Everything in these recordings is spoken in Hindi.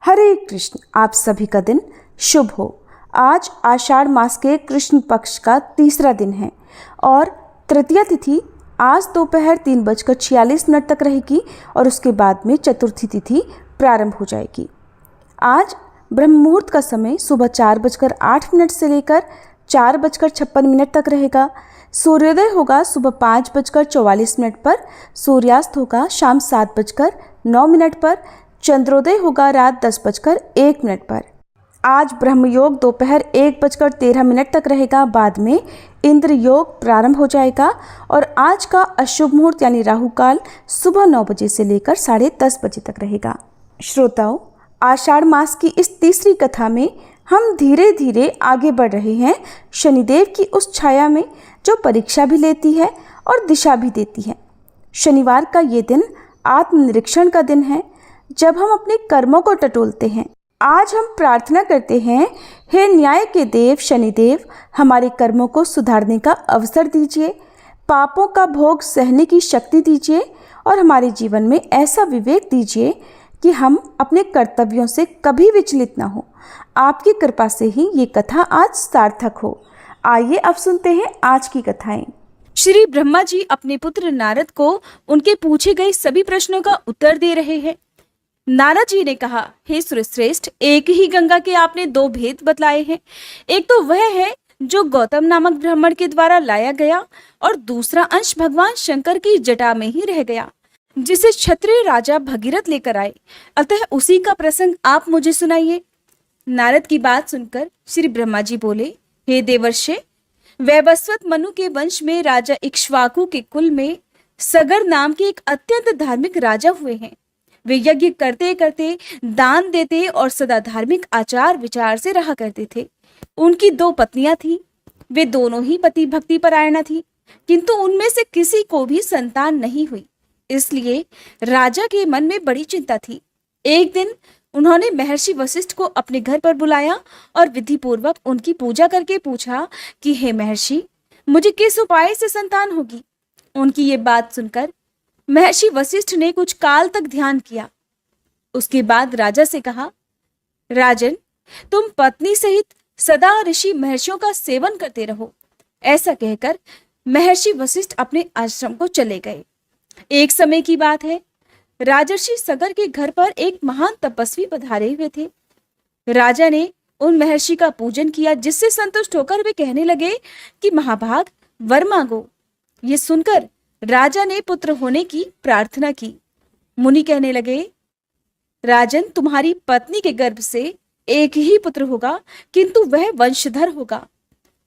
हरे कृष्ण। आप सभी का दिन शुभ हो। आज आषाढ़ मास के कृष्ण पक्ष का तीसरा दिन है और तृतीया तिथि आज दोपहर 3:46 तक रहेगी और उसके बाद में चतुर्थी तिथि प्रारंभ हो जाएगी। आज ब्रह्म मुहूर्त का समय सुबह 4:08 से लेकर 4:56 तक रहेगा। सूर्योदय होगा सुबह 5:44 पर, सूर्यास्त होगा शाम 7:09 पर, चंद्रोदय होगा रात 10:01 पर। आज ब्रह्म योग दोपहर 1:13 तक रहेगा। बाद में इंद्र योग प्रारंभ हो जाएगा और आज का अशुभ मुहूर्त यानी राहु काल सुबह 9 बजे से लेकर 10:30 बजे तक रहेगा। श्रोताओं, आषाढ़ मास की इस तीसरी कथा में हम धीरे धीरे आगे बढ़ रहे हैं शनिदेव की उस छाया में जो परीक्षा भी लेती है और दिशा भी देती है। शनिवार का ये दिन आत्मनिरीक्षण का दिन है, जब हम अपने कर्मों को टटोलते हैं। आज हम प्रार्थना करते हैं, हे न्याय के देव शनिदेव, हमारे कर्मों को सुधारने का अवसर दीजिए, पापों का भोग सहने की शक्ति दीजिए और हमारे जीवन में ऐसा विवेक दीजिए कि हम अपने कर्तव्यों से कभी विचलित ना हो। आपकी कृपा से ही ये कथा आज सार्थक हो। आइए अब सुनते हैं आज की कथाएं। श्री ब्रह्मा जी अपने पुत्र नारद को उनके पूछे गए सभी प्रश्नों का उत्तर दे रहे हैं। नारद जी ने कहा, हे सुरश्रेष्ठ, एक ही गंगा के आपने दो भेद बतलाए हैं। एक तो वह है जो गौतम नामक ब्राह्मण के द्वारा लाया गया और दूसरा अंश भगवान शंकर की जटा में ही रह गया, जिसे क्षत्रिय राजा भगीरथ लेकर आए। अतः उसी का प्रसंग आप मुझे सुनाइए। नारद की बात सुनकर श्री ब्रह्मा जी बोले, हे देवर्षि, वैवस्वत मनु के वंश में राजा इक्ष्वाकु के कुल में सगर नाम के एक अत्यंत धार्मिक राजा हुए हैं। वे यज्ञ करते करते, दान देते और सदा धार्मिक आचार विचार से रहा करते थे। उनकी दो पत्नियां थीं। वे दोनों ही पति भक्ति परायणा थीं, किंतु उनमें से किसी को भी संतान नहीं हुई। इसलिए राजा के मन में बड़ी चिंता थी। एक दिन उन्होंने महर्षि वशिष्ठ को अपने घर पर बुलाया और विधि पूर्वक उनकी पूजा करके पूछा कि हे महर्षि, मुझे किस उपाय से संतान होगी। उनकी ये बात सुनकर महर्षि वशिष्ठ ने कुछ काल तक ध्यान किया। उसके बाद राजा से कहा, राजन, तुम पत्नी सहित सदा ऋषि महर्षियों का सेवन करते रहो। ऐसा कहकर महर्षि वशिष्ठ अपने आश्रम को चले गए। एक समय की बात है, राजर्षि सगर के घर पर एक महान तपस्वी पधारे हुए थे। राजा ने उन महर्षि का पूजन किया, जिससे संतुष्ट होकर वे कहने लगे कि महाभाग, वर मांगो। ये सुनकर राजा ने पुत्र होने की प्रार्थना की। मुनि कहने लगे, राजन, तुम्हारी पत्नी के गर्भ से एक ही पुत्र होगा, किंतु वह वंशधर होगा,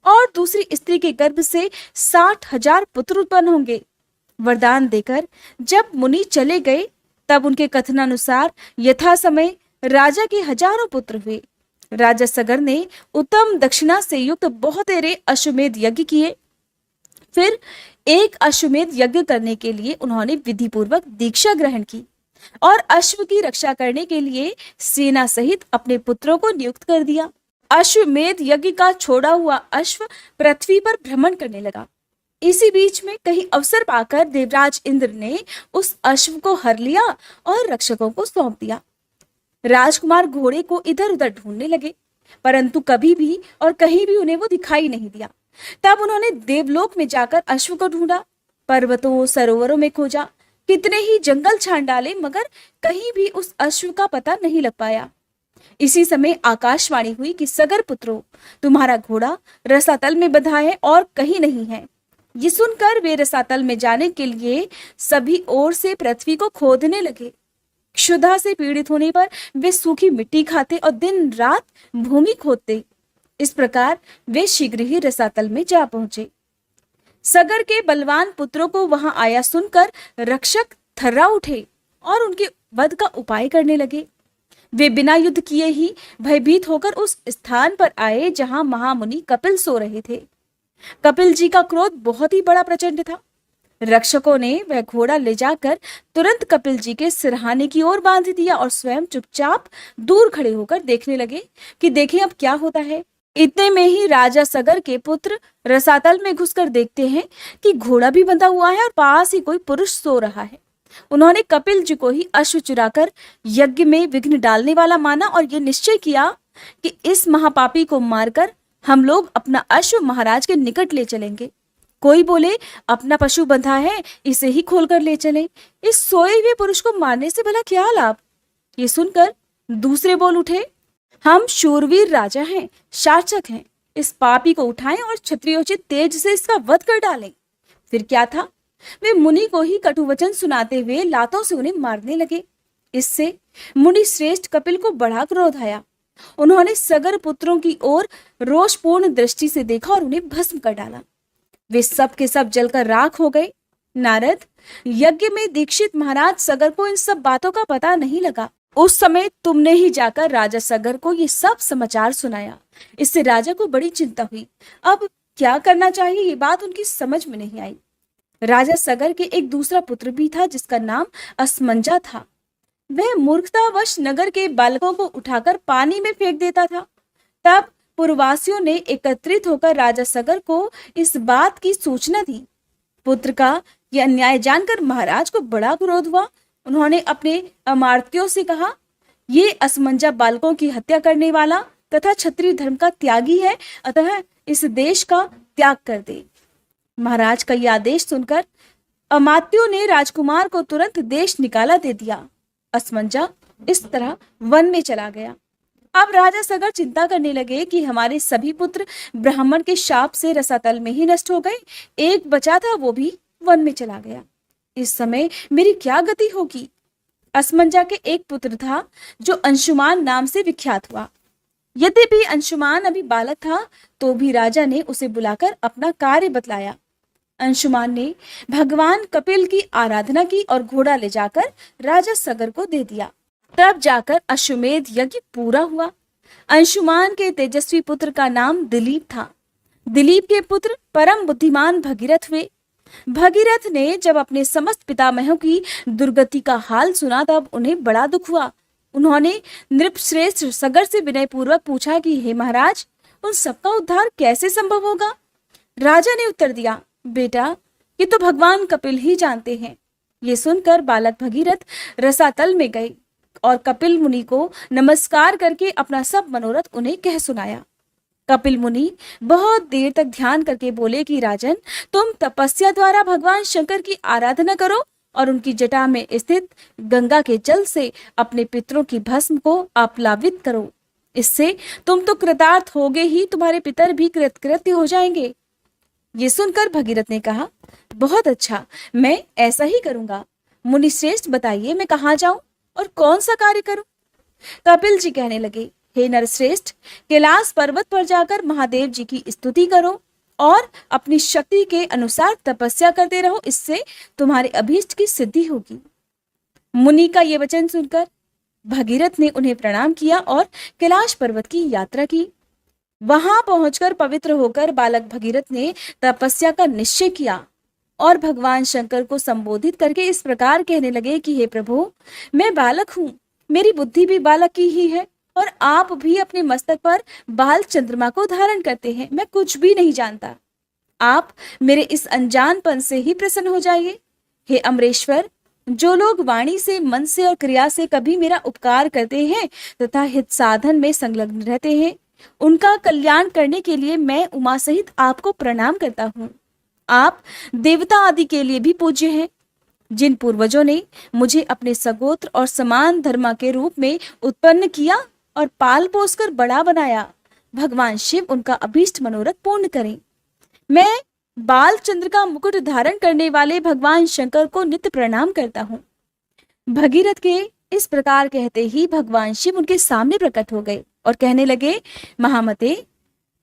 और दूसरी स्त्री के गर्भ से 60,000 पुत्र उत्पन्न होंगे। वरदान देकर जब मुनि चले गए, तब उनके कथनानुसार यथा समय राजा के हजारों पुत्र हुए। राजा सगर ने उत्तम दक्षिणा से युक्त बहुतेरे अश्वमेध यज्ञ किए। फिर एक अश्वमेध यज्ञ करने के लिए उन्होंने विधि पूर्वक दीक्षा ग्रहण की और अश्व की रक्षा करने के लिए सेना सहित अपने पुत्रों को नियुक्त कर दिया। अश्वमेध यज्ञ का छोड़ा हुआ अश्व पृथ्वी पर भ्रमण करने लगा। इसी बीच में कहीं अवसर पाकर देवराज इंद्र ने उस अश्व को हर लिया और रक्षकों को सौंप दिया। राजकुमार घोड़े को इधर उधर ढूंढने लगे, परंतु कभी भी और कहीं भी उन्हें वो दिखाई नहीं दिया। तब उन्होंने देवलोक में जाकर अश्व को ढूंढा, पर्वतों सरोवरों में खोजा, कितने ही जंगल छान डाले, मगर कहीं भी उस अश्व का पता नहीं लग पाया। इसी समय आकाशवाणी हुई कि सगर पुत्रों, तुम्हारा घोड़ा रसातल में बंधा है और कहीं नहीं है। ये सुनकर वे रसातल में जाने के लिए सभी ओर से पृथ्वी को खोदने लगे। क्षुधा से पीड़ित होने पर वे सूखी मिट्टी खाते और दिन रात भूमि खोदते। इस प्रकार वे शीघ्र ही रसातल में जा पहुंचे। सगर के बलवान पुत्रों को वहां आया सुनकर रक्षक थर्रा उठे और उनके वध का उपाय करने लगे। वे बिना युद्ध किए ही भयभीत होकर उस स्थान पर आए जहां महामुनि कपिल सो रहे थे। कपिल जी का क्रोध बहुत ही बड़ा प्रचंड था। रक्षकों ने वह घोड़ा ले जाकर तुरंत कपिल जी के सिरहाने की ओर बांध दिया और स्वयं चुपचाप दूर खड़े होकर देखने लगे कि देखें अब क्या होता है। इतने में ही राजा सगर के पुत्र रसातल में घुसकर देखते हैं कि घोड़ा भी बंधा हुआ है और पास ही कोई पुरुष सो रहा है। उन्होंने कपिल जी को ही अश्व चुराकर यज्ञ में विघ्न डालने वाला माना और ये निश्चय किया कि इस महापापी को मारकर हम लोग अपना अश्व महाराज के निकट ले चलेंगे। कोई बोले अपना पशु बंधा है, इसे ही खोलकर ले चलें। इस सोए हुए पुरुष को मारने से भला क्या लाभ। ये सुनकर दूसरे बोल उठे, हम शूरवीर राजा हैं, शासक हैं, इस पापी को उठाएं और क्षत्रियोचित तेज से इसका वध कर डालें। फिर क्या था, वे मुनि को ही कटुवचन सुनाते हुए लातों से उन्हें मारने लगे। इससे मुनि श्रेष्ठ कपिल को बड़ा क्रोध आया। उन्होंने सगर पुत्रों की ओर रोषपूर्ण दृष्टि से देखा और उन्हें भस्म कर डाला। वे सब के सब जलकर राख हो गए। नारद, यज्ञ में दीक्षित महाराज सगर को इन सब बातों का पता नहीं लगा। उस समय तुमने ही जाकर राजा सगर को ये सब समाचार सुनाया। इससे राजा को बड़ी चिंता हुई। अब क्या करना चाहिए ये बात उनकी समझ में नहीं आई। राजा सगर के एक दूसरा पुत्र भी था जिसका नाम असमंजा था। वह मूर्खतावश नगर के बालकों को उठाकर पानी में फेंक देता था। तब पुरवासियों ने एकत्रित होकर राजा सगर को इस बात की सूचना दी। पुत्र का यह अन्याय जानकर महाराज को बड़ा क्रोध हुआ। उन्होंने अपने अमात्यों से कहा, ये असमंजा बालकों की हत्या करने वाला तथा क्षत्रिय धर्म का त्यागी है, अतः इस देश का त्याग कर दे। महाराज का यह आदेश सुनकर अमात्यों ने राजकुमार को तुरंत देश निकाला दे दिया। असमंजा इस तरह वन में चला गया। अब राजा सगर चिंता करने लगे कि हमारे सभी पुत्र ब्राह्मण के शाप से रसातल में ही नष्ट हो गए, एक बचा था वो भी वन में चला गया। इस समय मेरी क्या गति होगी। असमंजा के एक पुत्र था जो अंशुमान नाम से विख्यात हुआ। यद्यपि अंशुमान अभी बालक था तो भी राजा ने उसे बुलाकर अपना कार्य बतलाया। अंशुमान ने भगवान कपिल की आराधना की और घोड़ा ले जाकर राजा सगर को दे दिया। तब जाकर अश्वमेध यज्ञ पूरा हुआ। अंशुमान के तेजस्वी पुत्र का नाम दिलीप था। दिलीप के पुत्र परम बुद्धिमान भगीरथ हुए। भगीरथ ने जब अपने समस्त पितामहों की दुर्गति का हाल सुना तब उन्हें बड़ा दुख हुआ। उन्होंने नृपश्रेष्ठ सगर से विनय पूर्वक पूछा कि हे महाराज, उन सबका उद्धार कैसे संभव होगा। राजा ने उत्तर दिया, बेटा ये तो भगवान कपिल ही जानते हैं। ये सुनकर बालक भगीरथ रसातल में गए और कपिल मुनि को नमस्कार करके अपना सब मनोरथ उन्हें कह सुनाया। कपिल मुनि बहुत देर तक ध्यान करके बोले कि राजन, तुम तपस्या द्वारा भगवान शंकर की आराधना करो और उनकी जटा में स्थित गंगा के जल से अपने पितरों की भस्म को आप्लावित करो। इससे तुम तो कृतार्थ होगे ही, तुम्हारे पितर भी कृतकृत्य हो जाएंगे। ये सुनकर भगीरथ ने कहा, बहुत अच्छा, मैं ऐसा ही करूंगा। मुनि श्रेष्ठ, बताइए मैं कहाँ जाऊं और कौन सा कार्य करूं। कपिल जी कहने लगे, हे नरश्रेष्ठ, कैलाश पर्वत पर जाकर महादेव जी की स्तुति करो और अपनी शक्ति के अनुसार तपस्या करते रहो, इससे तुम्हारे अभीष्ट की सिद्धि होगी। मुनि का ये वचन सुनकर भगीरथ ने उन्हें प्रणाम किया और कैलाश पर्वत की यात्रा की। वहां पहुंचकर पवित्र होकर बालक भगीरथ ने तपस्या का निश्चय किया और भगवान शंकर को संबोधित करके इस प्रकार कहने लगे कि हे प्रभु, मैं बालक हूँ, मेरी बुद्धि भी बालक की ही है और आप भी अपने मस्तक पर बाल चंद्रमा को धारण करते हैं। मैं कुछ भी नहीं जानता, आप मेरे इस अनजानपन से ही प्रसन्न हो जाइए। हे अमरेश्वर, जो लोग वाणी से, मन से और क्रिया से कभी मेरा उपकार करते हैं तथा हित साधन में संलग्न रहते हैं, उनका कल्याण करने के लिए मैं उमा सहित आपको प्रणाम करता हूँ। आप देवता आदि के लिए भी पूज्य हैं। जिन पूर्वजों ने मुझे अपने सगोत्र और समान धर्मा के रूप में उत्पन्न किया और पाल पोस कर बड़ा बनाया, भगवान शिव उनका अभीष्ट मनोरथ पूर्ण करें। मैं बाल चंद्र का मुकुट धारण करने वाले भगवान शंकर को नित्य प्रणाम करता हूँ। भगीरथ के इस प्रकार कहते ही भगवान शिव उनके सामने प्रकट हो गए और कहने लगे, महामते,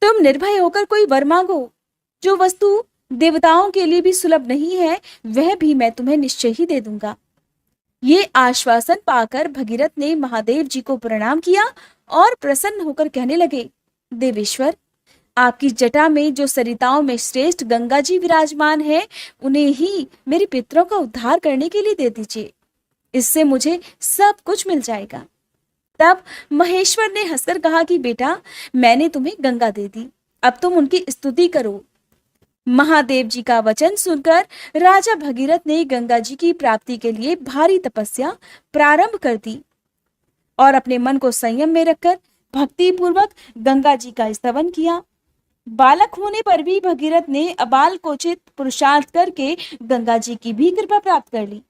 तुम निर्भय होकर कोई वर मांगो। जो वस्तु देवताओं के लिए भी सुलभ नहीं है, वह भी मैं तुम्हें निश्चय ही दे दूंगा। ये आश्वासन पाकर भगीरथ ने महादेव जी को प्रणाम किया और प्रसन्न होकर कहने लगे, देवेश्वर, आपकी जटा में जो सरिताओं में श्रेष्ठ गंगा जी विराजमान है, उन्हें ही मेरे पितरों का उद्धार करने के लिए दे दीजिए। इससे मुझे सब कुछ मिल जाएगा। तब महेश्वर ने हंसकर कहा कि बेटा, मैंने तुम्हें गंगा दे दी, अब तुम उनकी स्तुति करो। महादेव जी का वचन सुनकर राजा भगीरथ ने गंगा जी की प्राप्ति के लिए भारी तपस्या प्रारंभ कर दी और अपने मन को संयम में रखकर भक्ति पूर्वक गंगा जी का स्तवन किया। बालक होने पर भी भगीरथ ने अबालकोचित पुरुषार्थ करके गंगा जी की भी कृपा प्राप्त कर ली।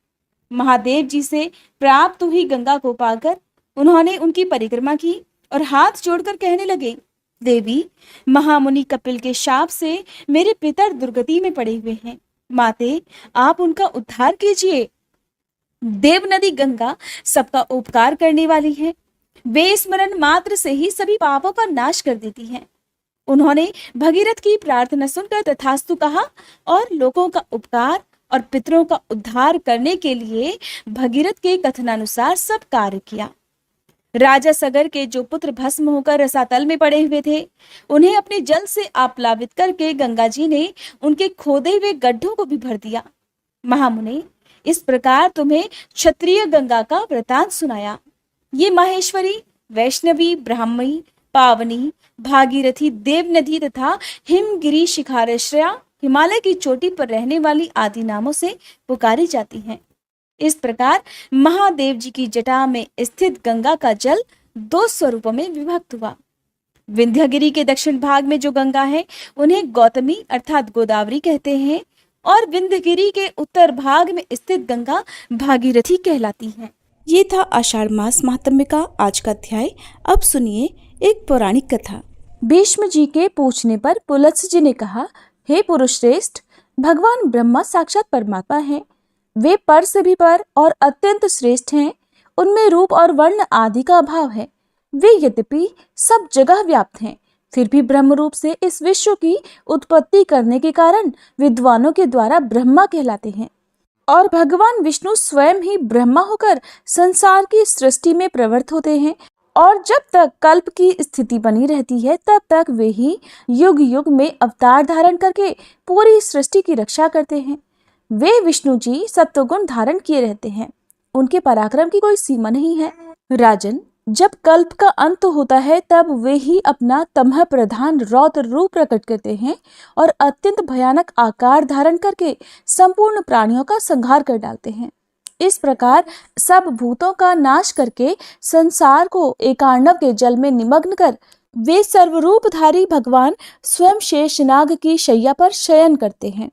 महादेव जी से प्राप्त हुई गंगा को पाकर उन्होंने उनकी परिक्रमा की और हाथ जोड़कर कहने लगे, देवी, महामुनि कपिल के शाप से मेरे पितर दुर्गति में पड़े हुए हैं। माते, आप उनका उद्धार कीजिए। देव नदी गंगा सबका उपकार करने वाली है। वे स्मरण मात्र से ही सभी पापों का नाश कर देती है। उन्होंने भगीरथ की प्रार्थना सुनकर तथास्तु कहा और लोगों का उपकार और पितरों का उद्धार करने के लिए भगीरथ के कथनानुसार सब कार्य किया। राजा सगर के जो पुत्र भस्म होकर रसातल में पड़े हुए थे, उन्हें अपने जल से आप्लावित करके गंगा जी ने उनके खोदे हुए गड्ढों को भी भर दिया। महामुने, इस प्रकार तुम्हें क्षत्रिय गंगा का वृतांत सुनाया। ये माहेश्वरी, वैष्णवी, ब्राह्मणी, पावनी, भागीरथी, देव नदी तथा हिमगिरी शिखारश्रया हिमालय की चोटी पर रहने वाली आदि नामों से पुकारी जाती हैं। इस प्रकार महादेव जी की जटा में स्थित गंगा का जल 2 स्वरूपों में विभक्त हुआ। विंध्यगिरी के दक्षिण भाग में जो गंगा है उन्हें गौतमी अर्थात गोदावरी कहते हैं और विंध्यगिरी के उत्तर भाग में स्थित गंगा भागीरथी कहलाती है। ये था आषाढ़ मास महात्म्य का आज का अध्याय। अब सुनिए एक पौराणिक कथा। भीष्म जी के पूछने पर पुलत्स्य जी ने कहा, हे पुरुष श्रेष्ठ, भगवान ब्रह्मा साक्षात परमात्मा हैं। वे पर से भी पर और अत्यंत श्रेष्ठ हैं। उनमें रूप और वर्ण आदि का अभाव है। वे यद्यपि सब जगह व्याप्त हैं, फिर भी ब्रह्म रूप से इस विश्व की उत्पत्ति करने के कारण विद्वानों के द्वारा ब्रह्मा कहलाते हैं। और भगवान विष्णु स्वयं ही ब्रह्मा होकर संसार की सृष्टि में प्रवृत्त होते हैं और जब तक कल्प की स्थिति बनी रहती है तब तक वे ही युग युग में अवतार धारण करके पूरी सृष्टि की रक्षा करते हैं। वे विष्णु जी सत्वगुण धारण किए रहते हैं। उनके पराक्रम की कोई सीमा नहीं है। राजन, जब कल्प का अंत होता है तब वे ही अपना तमह प्रधान रौद्र रूप प्रकट करते हैं और अत्यंत भयानक आकार धारण करके संपूर्ण प्राणियों का संहार कर डालते हैं। इस प्रकार सब भूतों का नाश करके संसार को एकार्णव के जल में निमग्न कर वे सर्वरूपधारी भगवान स्वयं शेषनाग की शैया पर शयन करते हैं।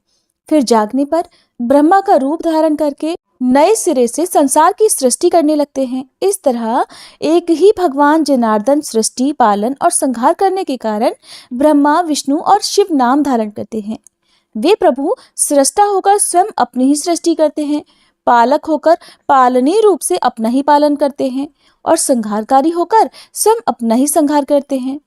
फिर जागने पर ब्रह्मा का रूप धारण करके नए सिरे से संसार की सृष्टि करने लगते हैं। इस तरह एक ही भगवान जनार्दन सृष्टि, पालन और संहार करने के कारण ब्रह्मा, विष्णु और शिव नाम धारण करते हैं। वे प्रभु सृष्टा होकर स्वयं अपनी ही सृष्टि करते हैं, पालक होकर पालनीय रूप से अपना ही पालन करते हैं और संहारकारी होकर स्वयं अपना ही संहार करते हैं।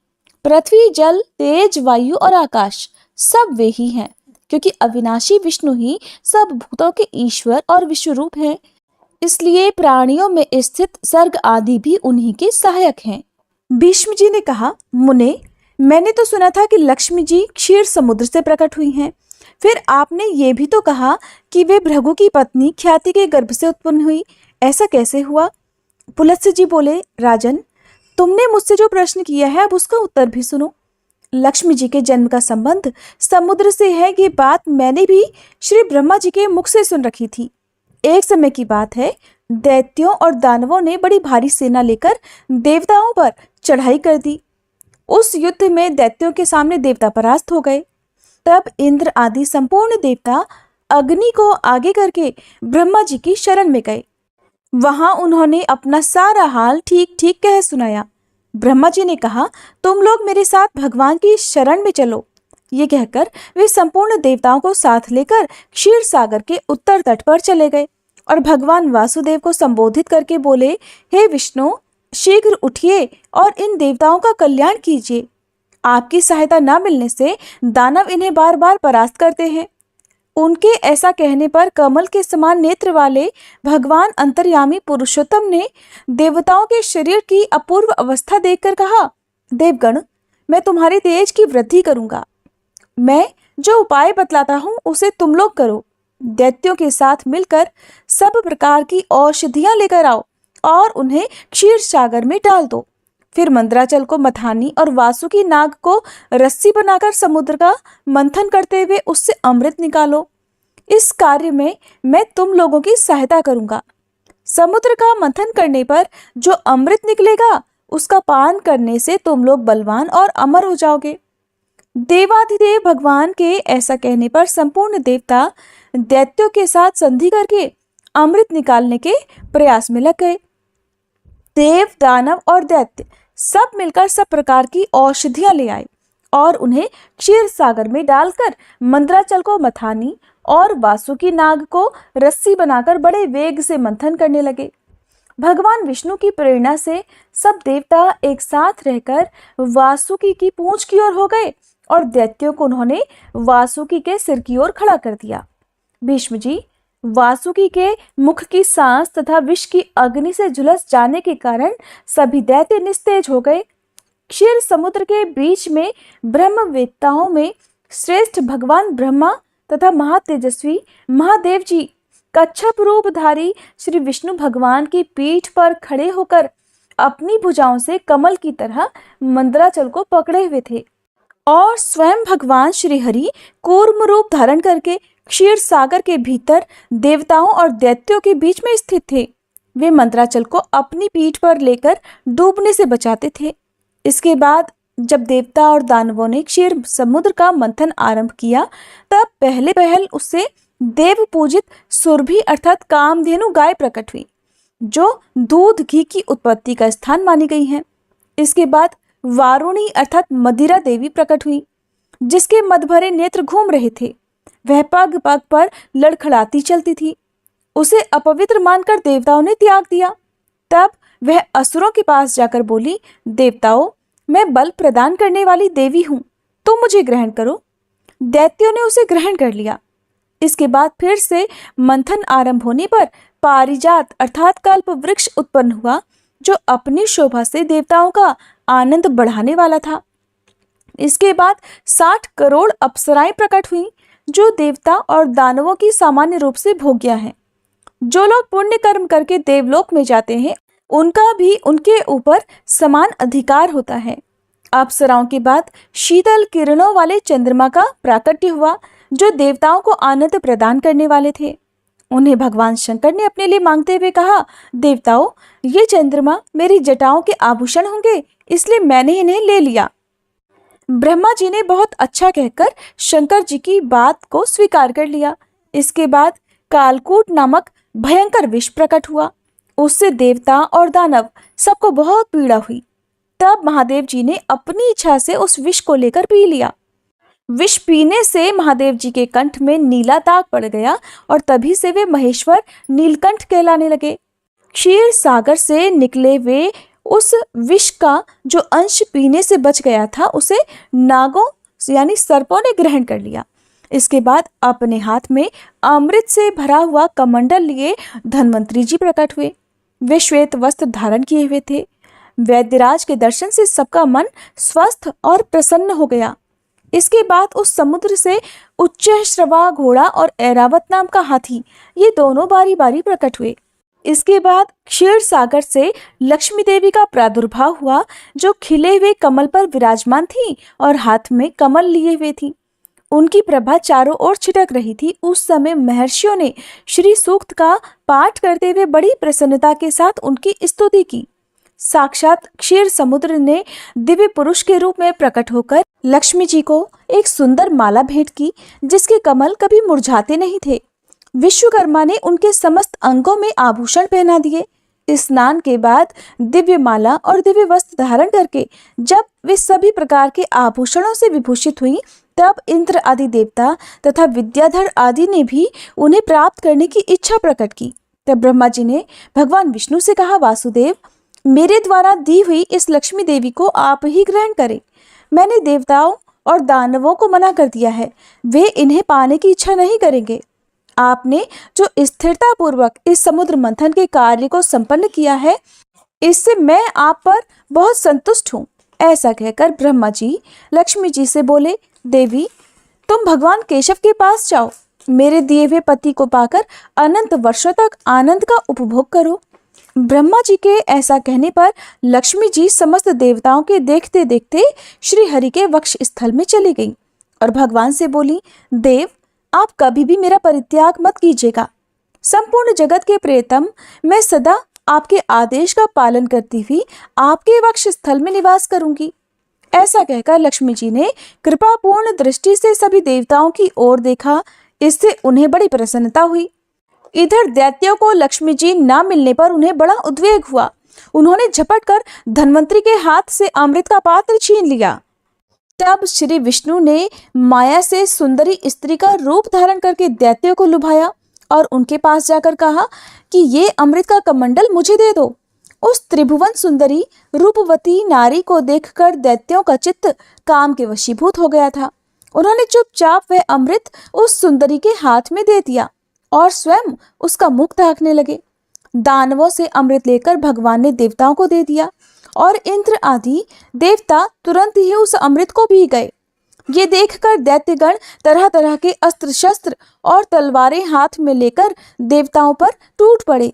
पृथ्वी, जल, तेज, वायु और आकाश सब वे ही हैं, क्योंकि अविनाशी विष्णु ही सब भूतों के ईश्वर और विश्व रूप हैं। इसलिए प्राणियों में स्थित सर्ग आदि भी उन्हीं के सहायक हैं। भीष्म जी ने कहा, मुने, मैंने तो सुना था कि लक्ष्मी जी क्षीर समुद्र से प्रकट हुई हैं। फिर आपने ये भी तो कहा कि वे भृगु की पत्नी ख्याति के गर्भ से उत्पन्न हुई। ऐसा कैसे हुआ? पुलत्स्य जी बोले, राजन, तुमने मुझसे जो प्रश्न किया है अब उसका उत्तर भी सुनो। लक्ष्मी जी के जन्म का संबंध समुद्र से है, ये बात मैंने भी श्री ब्रह्मा जी के मुख से सुन रखी थी। एक समय की बात है, दैत्यों और दानवों ने बड़ी भारी सेना लेकर देवताओं पर चढ़ाई कर दी। उस युद्ध में दैत्यों के सामने देवता परास्त हो गए। तब इंद्र आदि संपूर्ण देवता अग्नि को आगे करके ब्रह्मा जी की शरण में गए। वहां उन्होंने अपना सारा हाल ठीक ठीक कह सुनाया। ब्रह्मा जी ने कहा, तुम लोग मेरे साथ भगवान की शरण में चलो। ये कहकर वे संपूर्ण देवताओं को साथ लेकर क्षीर सागर के उत्तर तट पर चले गए और भगवान वासुदेव को संबोधित करके बोले, हे विष्णु, शीघ्र उठिए और इन देवताओं का कल्याण कीजिए। आपकी सहायता न मिलने से दानव इन्हें बार बार परास्त करते हैं। उनके ऐसा कहने पर कमल के समान नेत्र वाले भगवान अंतर्यामी पुरुषोत्तम ने देवताओं के शरीर की अपूर्व अवस्था देखकर कहा, देवगण, मैं तुम्हारे तेज की वृद्धि करूंगा। मैं जो उपाय बतलाता हूं उसे तुम लोग करो। दैत्यों के साथ मिलकर सब प्रकार की औषधियां लेकर आओ और उन्हें क्षीर सागर में डाल दो। फिर मंदराचल को मथानी और वासुकी नाग को रस्सी बनाकर समुद्र का मंथन करते हुए उससे अमृत निकालो। इस कार्य में मैं तुम लोगों की सहायता करूंगा। समुद्र का मंथन करने पर जो अमृत निकलेगा उसका पान करने से तुम लोग बलवान और अमर हो जाओगे। देवाधिदेव भगवान के ऐसा कहने पर संपूर्ण देवता दैत्यों के साथ संधि करके अमृत निकालने के प्रयास में लग गए। देव, दानव और दैत्य सब मिलकर सब प्रकार की औषधियां ले आए और उन्हें क्षीर सागर में डालकर मंदराचल को मथानी और वासुकी नाग को रस्सी बनाकर बड़े वेग से मंथन करने लगे। भगवान विष्णु की प्रेरणा से सब देवता एक साथ रहकर वासुकी की पूंछ की ओर हो गए और दैत्यों को उन्होंने वासुकी के सिर की ओर खड़ा कर दिया। भीष्म जी, वासुकी के मुख की सांस तथा विष की अग्नि से झुलस जाने के कारण सभी दैत्य निस्तेज हो गए। क्षीर समुद्र के बीच में ब्रह्मवेत्ताओं में श्रेष्ठ भगवान ब्रह्मा तथा महातेजस्वी महादेव जी कच्छप रूपधारी श्री विष्णु भगवान की पीठ पर खड़े होकर अपनी भुजाओं से कमल की तरह मंदराचल को पकड़े हुए थे और स्वयं भगवान श्री हरि कूर्म रूप धारण करके क्षीर सागर के भीतर देवताओं और दैत्यों के बीच में स्थित थे। वे मंदराचल को अपनी पीठ पर लेकर डूबने से बचाते थे। इसके बाद जब देवता और दानवों ने क्षीर समुद्र का मंथन आरंभ किया तब पहले पहल उससे देव पूजित सुरभि अर्थात कामधेनु गाय प्रकट हुई, जो दूध घी की उत्पत्ति का स्थान मानी गई है। इसके बाद वारुणी अर्थात मदिरा देवी प्रकट हुई, जिसके मद भरे नेत्र घूम रहे थे। वह पग पग पर लड़खड़ाती चलती थी। उसे अपवित्र मानकर देवताओं ने त्याग दिया। तब वह असुरों के पास जाकर बोली, देवताओं, मैं बल प्रदान करने वाली देवी हूं, तुम मुझे ग्रहण करो। दैत्यों ने उसे ग्रहण कर लिया। इसके बाद फिर से मंथन आरंभ होने पर पारिजात अर्थात कल्प वृक्ष उत्पन्न हुआ, जो अपनी शोभा से देवताओं का आनंद बढ़ाने वाला था। इसके बाद 60 करोड़ अप्सराएं प्रकट हुई, जो देवता और दानवों की सामान्य रूप से भोग्या है। जो लोग पुण्य कर्म करके देवलोक में जाते हैं उनका भी उनके ऊपर समान अधिकार होता है। अप्सराओं के बाद शीतल किरणों वाले चंद्रमा का प्राकट्य हुआ, जो देवताओं को आनंद प्रदान करने वाले थे। उन्हें भगवान शंकर ने अपने लिए मांगते हुए कहा, देवताओं, ये चंद्रमा मेरी जटाओं के आभूषण होंगे, इसलिए मैंने इन्हें ले लिया। ब्रह्मा जी ने बहुत अच्छा कहकर शंकर जी की बात को स्वीकार कर लिया। इसके बाद कालकूट नामक भयंकर विष प्रकट हुआ। उससे देवता और दानव सबको बहुत पीड़ा हुई। तब महादेव जी ने अपनी इच्छा से उस विष को लेकर पी लिया। विष पीने से महादेव जी के कंठ में नीला दाग पड़ गया और तभी से वे महेश्वर नीलकंठ कहलाने लगे। क्षीर सागर से निकले वे उस विष का जो अंश पीने से बच गया था उसे नागों यानी सर्पों ने ग्रहण कर लिया। इसके बाद अपने हाथ में अमृत से भरा हुआ कमंडल लिए धन्वंतरी जी प्रकट हुए। वे श्वेत वस्त्र धारण किए हुए थे। वैद्यराज के दर्शन से सबका मन स्वस्थ और प्रसन्न हो गया। इसके बाद उस समुद्र से उच्च श्रवा घोड़ा और ऐरावत नाम का हाथी, ये दोनों बारी बारी प्रकट हुए। इसके बाद क्षीर सागर से लक्ष्मी देवी का प्रादुर्भाव हुआ, जो खिले हुए कमल पर विराजमान थी और हाथ में कमल लिए हुए थी। उनकी प्रभा चारों ओर छिटक रही थी। उस समय महर्षियों ने श्री सूक्त का पाठ करते हुए बड़ी प्रसन्नता के साथ उनकी स्तुति की। साक्षात क्षीर समुद्र ने दिव्य पुरुष के रूप में प्रकट होकर लक्ष्मी जी को एक सुंदर माला भेंट की, जिसके कमल कभी मुरझाते नहीं थे। विश्वकर्मा ने उनके समस्त अंगों में आभूषण पहना दिए। स्नान के बाद दिव्य माला और दिव्य वस्त्र धारण करके जब वे सभी प्रकार के आभूषणों से विभूषित हुई, तब इंद्र आदि देवता तथा विद्याधर आदि ने भी उन्हें प्राप्त करने की इच्छा प्रकट की। तब ब्रह्मा जी ने भगवान विष्णु से कहा, वासुदेव, मेरे द्वारा दी हुई इस लक्ष्मी देवी को आप ही ग्रहण करें। मैंने देवताओं और दानवों को मना कर दिया है, वे इन्हें पाने की इच्छा नहीं करेंगे। आपने जो स्थिरता पूर्वक इस समुद्र मंथन के कार्य को संपन्न किया है, इससे मैं आप पर बहुत संतुष्ट हूँ। ऐसा कहकर ब्रह्मा जी लक्ष्मी जी से बोले, देवी, तुम भगवान केशव के पास जाओ, मेरे दिए हुए पति को पाकर अनंत वर्षों तक आनंद का उपभोग करो। ब्रह्मा जी के ऐसा कहने पर लक्ष्मी जी समस्त देवताओं के देखते देखते श्री हरि के वक्ष स्थल में चली गईं और भगवान से बोली, देव, आप कभी भी मेरा परित्याग मत कीजिएगा। संपूर्ण जगत के प्रियतम, मैं सदा आपके आदेश का पालन करती हुई आपके वक्ष स्थल में निवास करूंगी। ऐसा कहकर लक्ष्मी जी ने कृपापूर्ण दृष्टि से सभी देवताओं की ओर देखा। इससे उन्हें बड़ी प्रसन्नता हुई। इधर दैत्यों को लक्ष्मी जी ना मिलने पर उन्हें बड़ा उद्वेग हुआ। उन्होंने झपट कर धन्वंतरी के हाथ से अमृत का पात्र छीन लिया। तब श्री विष्णु ने माया से सुंदरी स्त्री का रूप धारण करके दैत्यों को लुभाया और उनके पास जाकर कहा कि ये अमृत का कमंडल मुझे दे दो। उस त्रिभुवन सुंदरी रूपवती नारी को देखकर दैत्यों का चित्त काम के वशीभूत हो गया था। उन्होंने चुपचाप वह अमृत उस सुंदरी के हाथ में दे दिया और स्वयं उसका मुख ढांकने लगे। दानवों से अमृत लेकर भगवान ने देवताओं को दे दिया और इंद्र आदि देवता तुरंत ही उस अमृत को पी गए। ये देखकर दैत्यगण तरह तरह के अस्त्र शस्त्र और तलवारें हाथ में लेकर देवताओं पर टूट पड़े,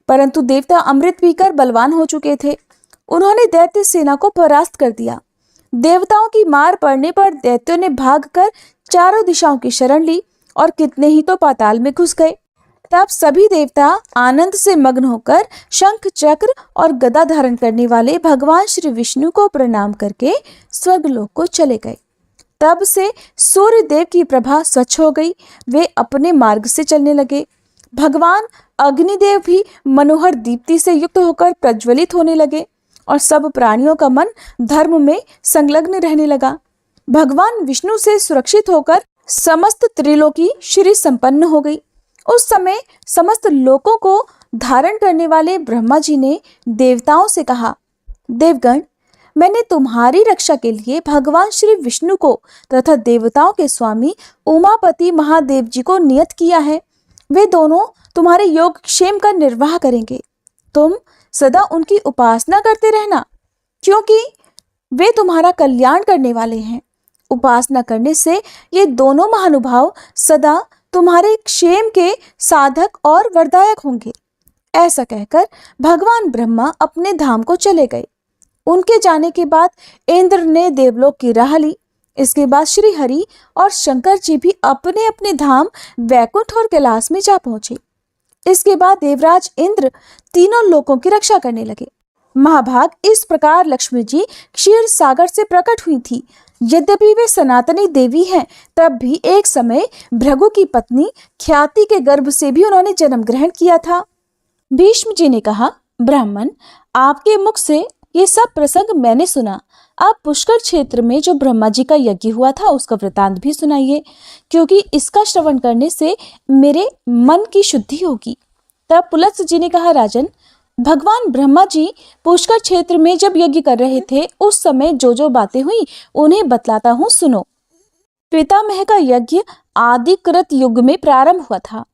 परंतु देवता अमृत पीकर बलवान हो चुके थे। उन्होंने दैत्य सेना को परास्त कर दिया। देवताओं की मार पड़ने पर दैत्यों ने भागकर चारों दिशाओं की शरण ली और कितने ही तो पाताल में घुस गए। तब सभी देवता आनंद से मग्न होकर शंख चक्र और गदा धारण करने वाले भगवान श्री विष्णु को प्रणाम करके स्वर्गलोक को चले गए। तब से सूर्य देव की प्रभा स्वच्छ हो गई। वे अपने मार्ग से चलने लगे। भगवान अग्निदेव भी मनोहर दीप्ति से युक्त होकर प्रज्वलित होने लगे और सब प्राणियों का मन धर्म में संलग्न रहने लगा। भगवान विष्णु से सुरक्षित होकर समस्त त्रिलोकी श्री संपन्न हो गई। उस समय समस्त लोकों को धारण करने वाले ब्रह्मा जी ने देवताओं से कहा, देवगण, मैंने तुम्हारी रक्षा के लिए भगवान श्री विष्णु को तथा देवताओं के स्वामी उमापति महादेव जी को नियत किया है। वे दोनों तुम्हारे योग क्षेम का निर्वाह करेंगे। तुम सदा उनकी उपासना करते रहना, क्योंकि वे तुम्हारा कल्याण करने वाले हैं। उपासना करने से ये दोनों महानुभाव सदा तुम्हारे क्षेम के साधक और वरदायक होंगे। ऐसा कहकर भगवान ब्रह्मा अपने धाम को चले गए। उनके जाने के बाद इंद्र ने देवलोक की राह ली। इसके बाद श्री हरि और शंकर जी भी अपने अपने धाम वैकुंठ और कैलाश में जा पहुंचे। इसके बाद देवराज इंद्र तीनों लोकों की रक्षा करने लगे। महाभाग, इस प्रकार लक्ष्मी जी क्षीर सागर से प्रकट हुई थी। यद्यपि वे सनातनी देवी हैं, तब भी एक समय भृगु की पत्नी ख्याति के गर्भ से भी उन्होंने जन्म ग्रहण किया था। भीष्म जी ने कहा, ब्राह्मण, आपके मुख से ये सब प्रसंग मैंने सुना। आप पुष्कर क्षेत्र में जो ब्रह्मा जी का यज्ञ हुआ था उसका वृतांत भी सुनाइए, क्योंकि इसका श्रवण करने से मेरे मन की शुद्धि होगी। तब पुलत्स्य जी ने कहा, राजन, भगवान ब्रह्मा जी पुष्कर क्षेत्र में जब यज्ञ कर रहे थे उस समय जो जो बातें हुई उन्हें बतलाता हूँ, सुनो। पितामह का यज्ञ आदिकृत युग में प्रारंभ हुआ था।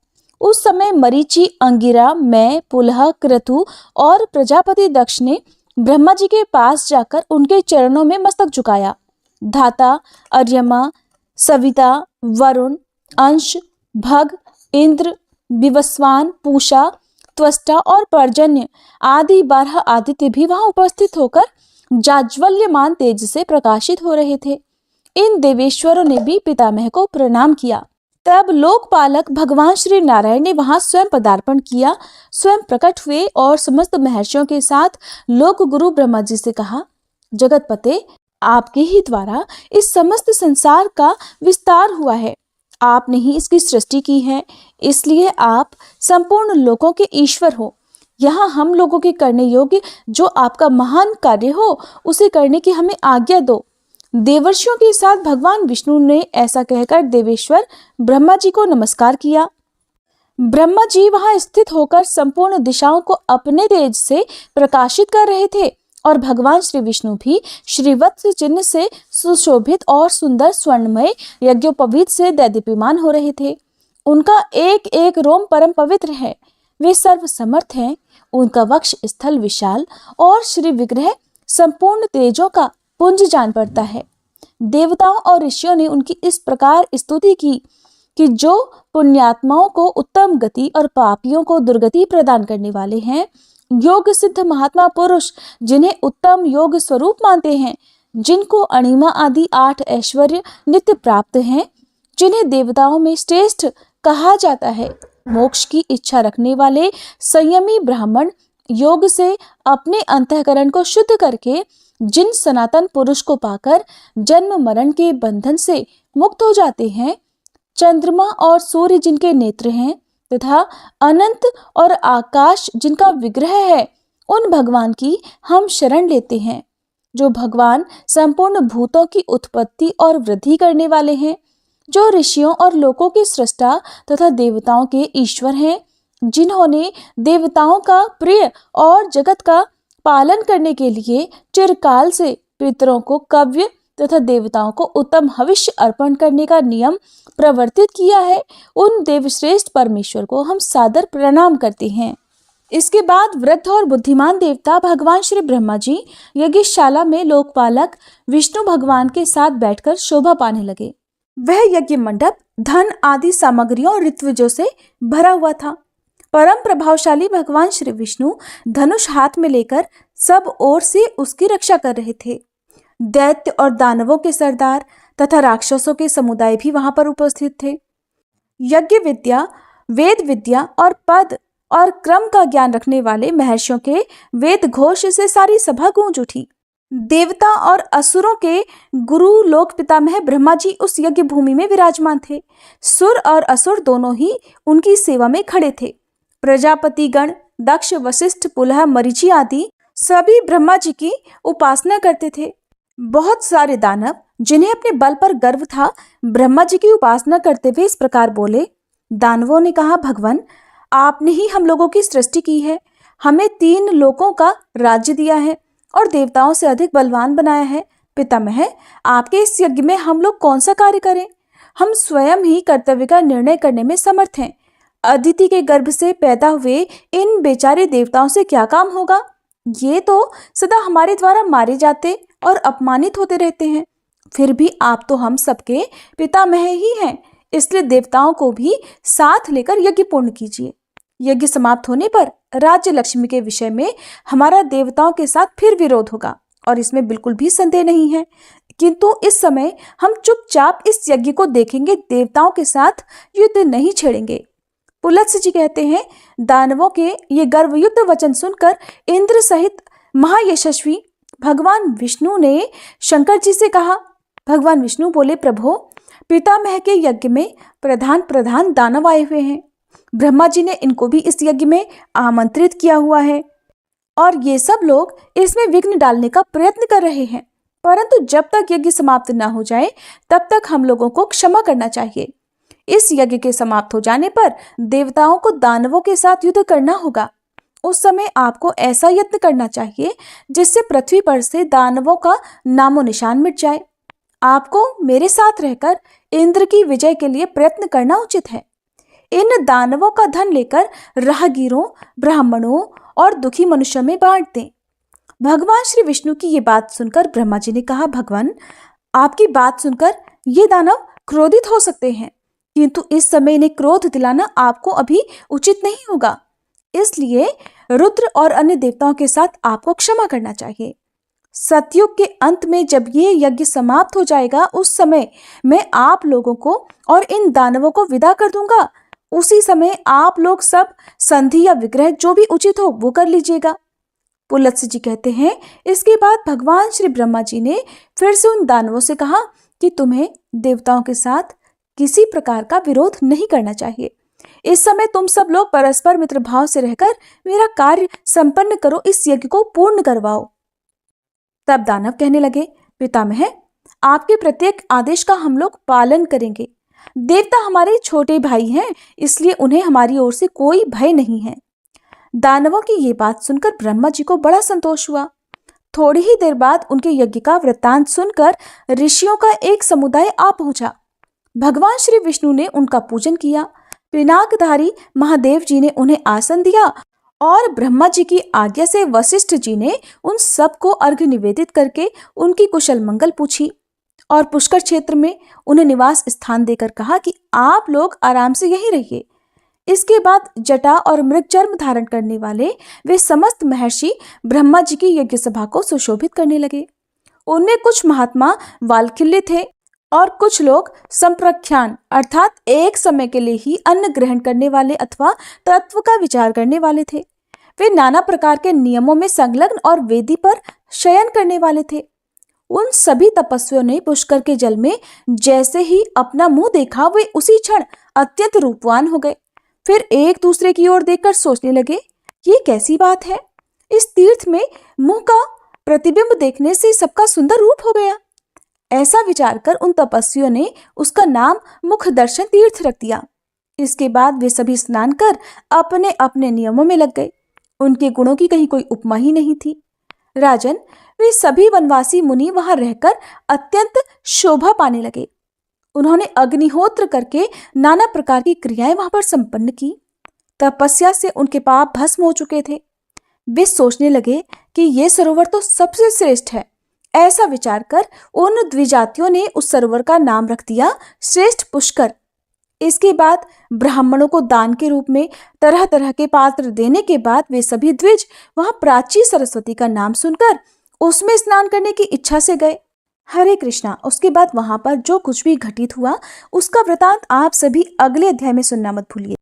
उस समय मरीचि, अंगिरा, मैं, पुलह, क्रतु और प्रजापति दक्ष ने ब्रह्मा जी के पास जाकर उनके चरणों में मस्तक झुकाया। धाता, अर्यमा, सविता, वरुण, अंश, भग, इंद्र, विवस्वान, पूषा, त्वष्टा और पर्जन्य आदि 12 आदित्य भी वहां उपस्थित होकर जाज्वल्यमान तेज से प्रकाशित हो रहे थे। इन देवेश्वरों ने भी पितामह को प्रणाम किया। तब लोकपालक भगवान श्री नारायण ने वहां स्वयं पदार्पण किया, स्वयं प्रकट हुए और समस्त महर्षियों के साथ लोक गुरु ब्रह्मा जी से कहा, जगतपते, आपके ही द्वारा इस समस्त संसार का विस्तार हुआ है। आपने ही इसकी सृष्टि की है, इसलिए आप संपूर्ण लोकों के ईश्वर हो। यहाँ हम लोगों के करने योग्य जो आपका महान कार्य हो उसे करने की हमें आज्ञा दो। देवर्षियों के साथ भगवान विष्णु ने ऐसा कहकर देवेश्वर ब्रह्मा जी को नमस्कार किया। ब्रह्मा जी वहां स्थित होकर संपूर्ण दिशाओं को अपने तेज से प्रकाशित कर रहे थे और भगवान श्री विष्णु भी श्रीवत्स चिन्ह से सुशोभित और सुंदर स्वर्णमय यज्ञोपवीत से दैदीप्यमान हो रहे थे। उनका एक एक रोम परम पवित्र है। वे सर्व समर्थ हैं। उनका वक्ष स्थल विशाल और श्री विग्रह संपूर्ण तेजों का पुंज जान पड़ता है। देवताओं और ऋषियों ने उनकी इस प्रकार स्तुति की कि जो पुण्यात्माओं को उत्तम गति और पापियों को दुर्गति प्रदान करने वाले हैं, योग सिद्ध महात्मा पुरुष जिन्हें उत्तम योग स्वरूप मानते हैं, जिनको अणिमा आदि 8 ऐश्वर्य नित्य प्राप्त हैं, जिन्हें देवताओं में श्रेष्ठ कहा जाता है, मोक्ष की इच्छा रखने वाले संयमी ब्राह्मण योग से अपने अंतःकरण को शुद्ध करके जिन सनातन पुरुष को पाकर जन्म मरण के बंधन से मुक्त हो जाते हैं, चंद्रमा और सूर्य जिनके नेत्र हैं तथा अनंत और आकाश जिनका विग्रह है, उन भगवान की हम शरण लेते हैं, जो भगवान संपूर्ण भूतों की उत्पत्ति और वृद्धि करने वाले हैं, जो ऋषियों और लोकों के सृष्टा तथा देवताओं के ईश्वर हैं, जिन्होंने देवताओं का प्रिय और जगत का पालन करने के लिए चिरकाल से पितरों को कव्य तथा देवताओं को उत्तम हविष्य अर्पण करने का नियम प्रवर्तित किया है, उन देवश्रेष्ठ परमेश्वर को हम सादर प्रणाम करते हैं। इसके बाद वृद्ध और बुद्धिमान देवता भगवान श्री ब्रह्मा जी यज्ञशाला में लोकपालक विष्णु भगवान के साथ बैठकर शोभा पाने लगे। वह यज्ञ मंडप धन आदि सामग्रियों और ऋत्विजों से भरा हुआ था। परम प्रभावशाली भगवान श्री विष्णु धनुष हाथ में लेकर सब ओर से उसकी रक्षा कर रहे थे। दैत्य और दानवों के सरदार तथा राक्षसों के समुदाय भी वहां पर उपस्थित थे। यज्ञ विद्या, वेद विद्या और पद और क्रम का ज्ञान रखने वाले महर्षियों के वेद घोष से सारी सभा गूंज उठी। देवता और असुरों के गुरु लोक पितामह ब्रह्मा जी उस यज्ञ भूमि में विराजमान थे। सुर और असुर दोनों ही उनकी सेवा में खड़े थे। प्रजापति गण दक्ष, वशिष्ठ, पुलह, मरीचि आदि सभी ब्रह्मा जी की उपासना करते थे। बहुत सारे दानव जिन्हें अपने बल पर गर्व था, ब्रह्मा जी की उपासना करते हुए इस प्रकार बोले। दानवों ने कहा, भगवान आपने ही हम लोगों की सृष्टि की है, हमें 3 लोकों का राज्य दिया है और देवताओं से अधिक बलवान बनाया है। पितामह, आपके इस यज्ञ में हम लोग कौन सा कार्य करें? हम स्वयं ही कर्तव्य का निर्णय करने में समर्थ हैं। अदिति के गर्भ से पैदा हुए इन बेचारे देवताओं से क्या काम होगा? ये तो सदा हमारे द्वारा मारे जाते और अपमानित होते रहते हैं। फिर भी आप तो हम सबके पितामह ही हैं, इसलिए देवताओं को भी साथ लेकर यज्ञ पूर्ण कीजिए। यज्ञ समाप्त होने पर राज्य लक्ष्मी के विषय में हमारा देवताओं के साथ फिर विरोध होगा और इसमें बिल्कुल भी संदेह नहीं है, किंतु इस समय हम चुपचाप इस यज्ञ को देखेंगे, देवताओं के साथ युद्ध नहीं छेड़ेंगे। पुलत्स्य जी कहते हैं, दानवों के ये गर्वयुक्त वचन सुनकर इंद्र सहित महायशस्वी भगवान विष्णु ने शंकर जी से कहा। भगवान विष्णु बोले, प्रभो पितामह के यज्ञ में प्रधान दानव आए हुए हैं। ब्रह्मा जी ने इनको भी इस यज्ञ में आमंत्रित किया हुआ है और ये सब लोग इसमें विघ्न डालने का प्रयत्न कर रहे हैं, परंतु जब तक यज्ञ समाप्त न हो जाए तब तक हम लोगों को क्षमा करना चाहिए। इस यज्ञ के समाप्त हो जाने पर देवताओं को दानवों के साथ युद्ध करना होगा। उस समय आपको ऐसा यत्न करना चाहिए जिससे पृथ्वी पर से दानवों का नामो निशान मिट जाए। आपको मेरे साथ रहकर इंद्र की विजय के लिए प्रयत्न करना उचित है। इन दानवों का धन लेकर राहगीरों, ब्राह्मणों और दुखी मनुष्यों में बांट दें। भगवान श्री विष्णु की ये बात सुनकर ब्रह्मा जी ने कहा, भगवान आपकी बात सुनकर ये दानव क्रोधित हो सकते हैं, किंतु इस समय इन्हें क्रोध दिलाना आपको अभी उचित नहीं होगा, इसलिए रुद्र और अन्य देवताओं के साथ आपको क्षमा करना चाहिए। सतयुग के अंत में जब ये यज्ञ समाप्त हो जाएगा, उस समय मैं आप लोगों को और इन दानवों को विदा कर दूंगा। उसी समय आप लोग सब संधि या विग्रह जो भी उचित हो वो कर लीजिएगा। पुलत्स्य जी कहते हैं, इसके बाद भगवान श्री ब्रह्मा जी ने फिर से उन दानवों से कहा कि तुम्हें देवताओं के साथ किसी प्रकार का विरोध नहीं करना चाहिए। इस समय तुम सब लोग परस्पर मित्र भाव से रहकर मेरा कार्य संपन्न करो, इस यज्ञ को पूर्ण करवाओ। तब दानव कहने लगे, पितामह आपके प्रत्येक आदेश का हम लोग पालन करेंगे। देवता हमारे छोटे भाई हैं, इसलिए उन्हें हमारी ओर से कोई भय नहीं है। दानवों की ये बात सुनकर ब्रह्मा जी को बड़ा संतोष हुआ। थोड़ी ही देर बाद उनके यज्ञ का वृत्तांत सुनकर ऋषियों का एक समुदाय आ पहुंचा। भगवान श्री विष्णु ने उनका पूजन किया। पिनाकधारी महादेव जी ने उन्हें आसन दिया और ब्रह्मा जी की आज्ञा से वशिष्ठ जी ने उन सबको अर्घ्य निवेदित करके उनकी कुशल मंगल पूछी और पुष्कर क्षेत्र में उन्हें निवास स्थान देकर कहा कि आप लोग आराम से यहीं रहिए। इसके बाद जटा और मृग चर्म धारण करने वाले वे समस्त महर्षि ब्रह्मा जी की यज्ञ सभा को सुशोभित करने लगे। उनमें कुछ महात्मा वालखिल्य थे और कुछ लोग संप्रख्यान अर्थात एक समय के लिए ही अन्न ग्रहण करने वाले अथवा तत्व का विचार करने वाले थे। वे नाना प्रकार के नियमों में संलग्न और वेदी पर शयन करने वाले थे। उन सभी तपस्वियों ने पुष्कर के जल में जैसे ही अपना मुंह देखा, वे उसी क्षण अत्यंत रूपवान हो गए। फिर एक दूसरे की ओर देखकर सोचने लगे, ये कैसी बात है, इस तीर्थ में मुंह का प्रतिबिंब देखने से सबका सुंदर रूप हो गया। ऐसा विचार कर उन तपस्वियों ने उसका नाम मुख दर्शन तीर्थ रख दिया। इसके बाद वे सभी स्नान कर अपने अपने नियमों में लग गए। उनके गुणों की कहीं कोई उपमा ही नहीं थी। राजन, वे सभी वनवासी मुनि वहां रहकर अत्यंत शोभा पाने लगे। उन्होंने अग्निहोत्र करके नाना प्रकार की क्रियाएं वहां पर संपन्न की। तपस्या से उनके पाप भस्म हो चुके थे। वे सोचने लगे कि ये सरोवर तो सबसे श्रेष्ठ है। ऐसा विचार कर उन द्विजातियों ने उस सरोवर का नाम रख दिया श्रेष्ठ पुष्कर। इसके बाद ब्राह्मणों को दान के रूप में तरह तरह के पात्र देने के बाद वे सभी द्विज वहां प्राची सरस्वती का नाम सुनकर उसमें स्नान करने की इच्छा से गए। हरे कृष्णा। उसके बाद वहां पर जो कुछ भी घटित हुआ उसका वृतांत आप सभी अगले अध्याय में सुनना मत भूलिए।